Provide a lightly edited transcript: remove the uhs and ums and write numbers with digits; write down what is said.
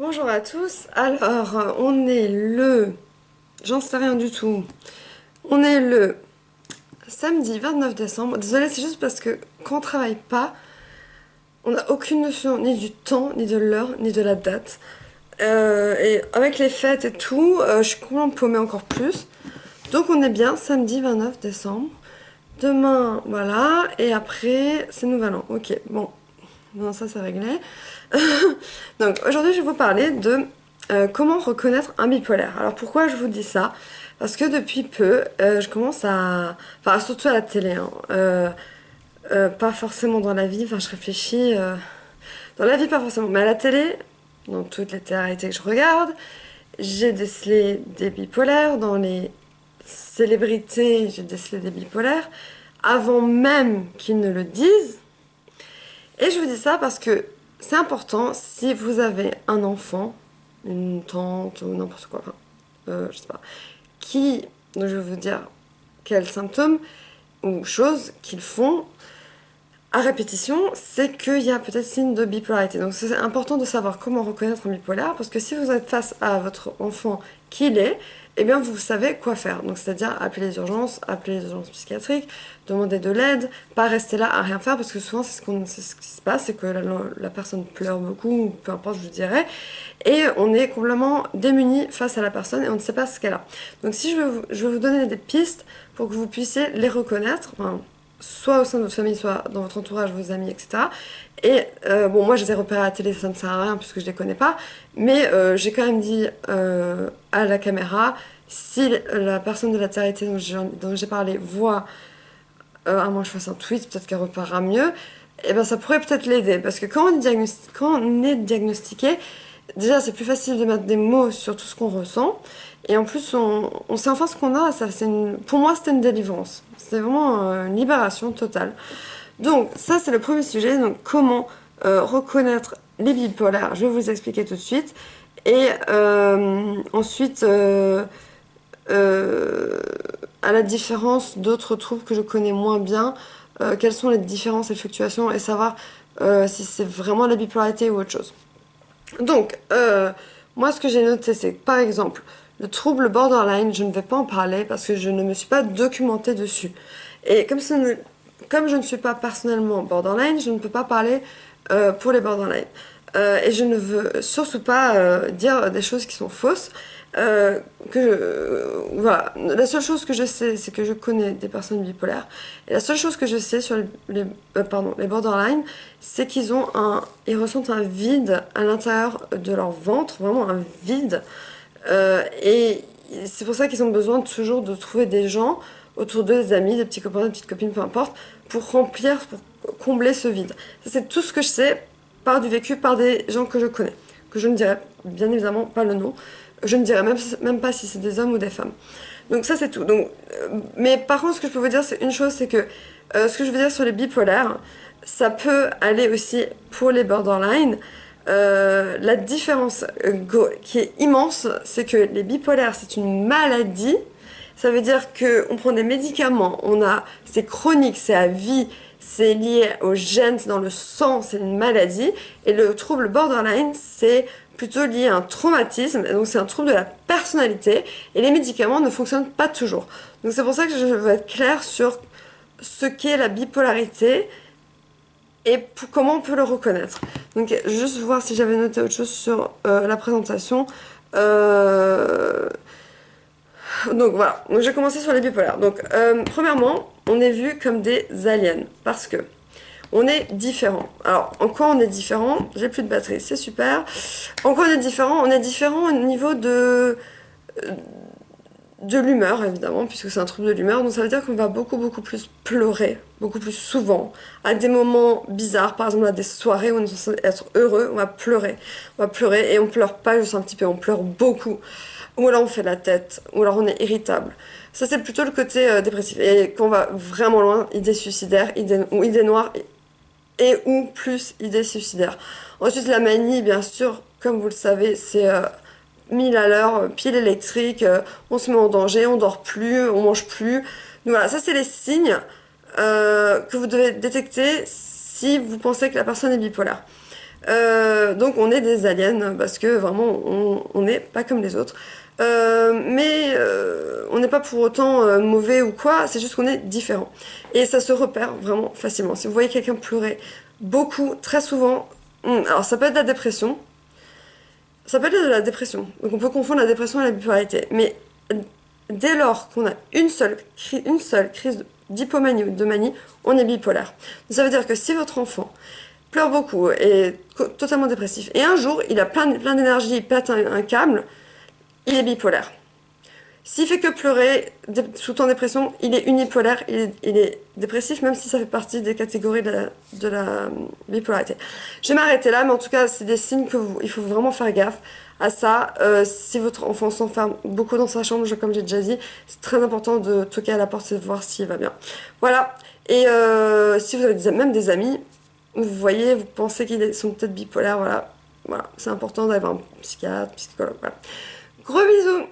Bonjour à tous, alors on est le... J'en sais rien du tout. On est le samedi 29 décembre. Désolée, c'est juste parce que quand on travaille pas, on n'a aucune notion ni du temps, ni de l'heure, ni de la date. Et avec les fêtes et tout, je suis complètement paumée encore plus. Donc on est bien samedi 29 décembre. Demain, voilà, et après, c'est Nouvel An. Ok, bon, non, ça c'est réglé. Donc aujourd'hui, je vais vous parler de comment reconnaître un bipolaire. Alors pourquoi je vous dis ça? Parce que depuis peu, je commence à... Enfin, surtout à la télé, hein, pas forcément dans la vie, enfin je réfléchis... dans la vie, pas forcément, mais à la télé, dans toutes les télé-réalités que je regarde, j'ai décelé des bipolaires, dans les célébrités, j'ai décelé des bipolaires, avant même qu'ils ne le disent. Et je vous dis ça parce que c'est important si vous avez un enfant, une tante ou n'importe quoi, enfin, je sais pas, qui, donc je vais vous dire quels symptômes ou choses qu'ils font à répétition, c'est qu'il y a peut-être signe de bipolarité. Donc c'est important de savoir comment reconnaître un bipolaire, parce que si vous êtes face à votre enfant qui l'est, eh bien vous savez quoi faire. Donc c'est-à-dire appeler les urgences psychiatriques, demander de l'aide, pas rester là à rien faire, parce que souvent c'est ce qui se passe, c'est que la personne pleure beaucoup, ou peu importe je vous dirais, et on est complètement démuni face à la personne et on ne sait pas ce qu'elle a. Donc si je vais vous donner des pistes pour que vous puissiez les reconnaître, enfin, soit au sein de votre famille, soit dans votre entourage, vos amis, etc. Et bon, moi je les ai repérés à la télé, ça ne sert à rien puisque je les connais pas, mais j'ai quand même dit à la caméra, si la personne de la charité dont j'ai parlé voit, à moins que je fasse un tweet, peut-être qu'elle repérera mieux, et ben ça pourrait peut-être l'aider, parce que quand on est diagnostiqué, déjà c'est plus facile de mettre des mots sur tout ce qu'on ressent, et en plus on sait enfin ce qu'on a, pour moi c'était une délivrance, c'était vraiment une libération totale. Donc ça c'est le premier sujet, donc comment reconnaître les bipolaires, je vais vous expliquer tout de suite, et ensuite euh, à la différence d'autres troubles que je connais moins bien, quelles sont les différences et fluctuations et savoir si c'est vraiment la bipolarité ou autre chose. Donc, moi, ce que j'ai noté, c'est que par exemple, le trouble borderline, je ne vais pas en parler parce que je ne me suis pas documentée dessus. Et comme je ne suis pas personnellement borderline, je ne peux pas parler pour les borderline. Et je ne veux surtout pas dire des choses qui sont fausses. Voilà. La seule chose que je sais, c'est que je connais des personnes bipolaires. Et la seule chose que je sais sur les borderline, c'est ils ressentent un vide à l'intérieur de leur ventre, vraiment un vide. Et c'est pour ça qu'ils ont besoin toujours de trouver des gens autour d'eux, des amis, des petits copains, des petites copines, peu importe, pour combler ce vide. Ça, c'est tout ce que je sais par du vécu, par des gens que je connais, que je ne dirai bien évidemment pas le nom. Je ne dirais même pas si c'est des hommes ou des femmes. Donc ça c'est tout. Donc, mais par contre ce que je peux vous dire c'est une chose, c'est que ce que je veux dire sur les bipolaires, ça peut aller aussi pour les borderline. La différence qui est immense, c'est que les bipolaires c'est une maladie. Ça veut dire qu'on prend des médicaments, c'est chronique, c'est à vie, c'est lié aux gènes, c'est dans le sang, c'est une maladie. Et le trouble borderline, c'est plutôt lié à un traumatisme, donc c'est un trouble de la personnalité, et les médicaments ne fonctionnent pas toujours. Donc c'est pour ça que je veux être claire sur ce qu'est la bipolarité et comment on peut le reconnaître. Donc juste voir si j'avais noté autre chose sur la présentation. Euh, donc voilà, donc j'ai commencé sur les bipolaires. Donc premièrement, on est vu comme des aliens parce que on est différent. Alors en quoi on est différent? J'ai plus de batterie, c'est super. En quoi on est différent? On est différent au niveau de l'humeur évidemment, puisque c'est un trouble de l'humeur. Donc ça veut dire qu'on va beaucoup plus pleurer, beaucoup plus souvent, à des moments bizarres, par exemple à des soirées où on est censé être heureux, on va pleurer et on pleure pas juste un petit peu, on pleure beaucoup. Ou alors on fait la tête, ou alors on est irritable. Ça c'est plutôt le côté dépressif. Et quand on va vraiment loin, idées suicidaires, ou idées noires, et ou plus idées suicidaires. Ensuite la manie, bien sûr, comme vous le savez, c'est 1000 à l'heure, pile électrique, on se met en danger, on dort plus, on mange plus. Donc voilà, ça c'est les signes que vous devez détecter si vous pensez que la personne est bipolaire. Donc on est des aliens parce que vraiment on n'est pas comme les autres. Mais on n'est pas pour autant mauvais ou quoi, c'est juste qu'on est différent. Et ça se repère vraiment facilement. Si vous voyez quelqu'un pleurer beaucoup, très souvent, alors ça peut être de la dépression, ça peut être de la dépression. Donc on peut confondre la dépression et la bipolarité. Mais dès lors qu'on a une seule crise d'hypomanie ou de manie, on est bipolaire. Donc ça veut dire que si votre enfant pleure beaucoup, est totalement dépressif, et un jour il a plein d'énergie, il pète un câble, il est bipolaire. S'il fait que pleurer tout en dépression, il est unipolaire, il est dépressif, même si ça fait partie des catégories de la bipolarité. Je vais m'arrêter là, mais en tout cas, c'est des signes il faut vraiment faire gaffe à ça. Si votre enfant s'enferme beaucoup dans sa chambre, comme j'ai déjà dit, c'est très important de toquer à la porte et de voir s'il va bien. Voilà. Et si vous avez même des amis, vous voyez, vous pensez qu'ils sont peut-être bipolaires, voilà. Voilà, c'est important d'aller voir un psychiatre, psychologue, voilà. Gros bisous!